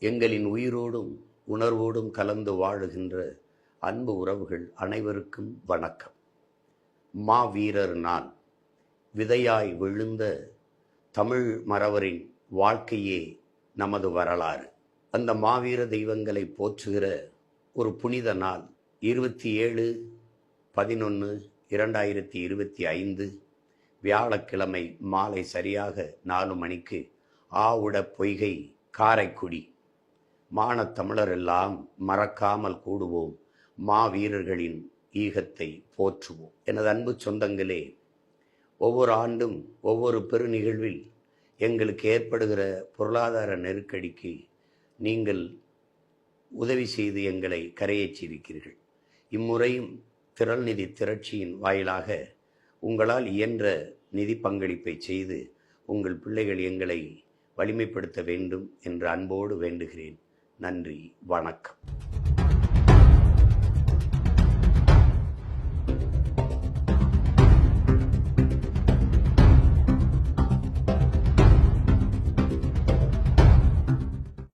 எங்களின் உயிரோடும் உணர்வோடும் கலந்து வாழுகின்ற அன்பு உறவுகள் அனைவருக்கும் வணக்கம். மாவீரர் நாள். விதையாய் விழுந்த தமிழ் மறவரின் வாழ்க்கையே நமது வரலாறு. அந்த மாவீர தெய்வங்களை போற்றுகிற ஒரு புனித நாள் 27/11/2025 வியாழக்கிழமை மாலை சரியாக 4 மணிக்கு ஆவுட பொய்கை காரைக்குடி மானத்தமிழரெல்லாம் மறக்காமல் கூடுவோம், மாவீரர்களின் ஈகத்தை போற்றுவோம். எனது அன்பு சொந்தங்களே, ஒவ்வொரு ஆண்டும் ஒவ்வொரு பெரு நிகழ்வில் எங்களுக்கு ஏற்படுகிற பொருளாதார நெருக்கடிக்கு நீங்கள் உதவி செய்து எங்களை கரையேற்றியிருக்கிறீர்கள். இம்முறையும் திரள் நிதி திரட்சியின் வாயிலாக உங்களால் இயன்ற நிதி பங்களிப்பை செய்து உங்கள் பிள்ளைகள் எங்களை வலிமைப்படுத்த வேண்டும் என்று அன்போடு வேண்டுகிறேன். நன்றி, வணக்கம்.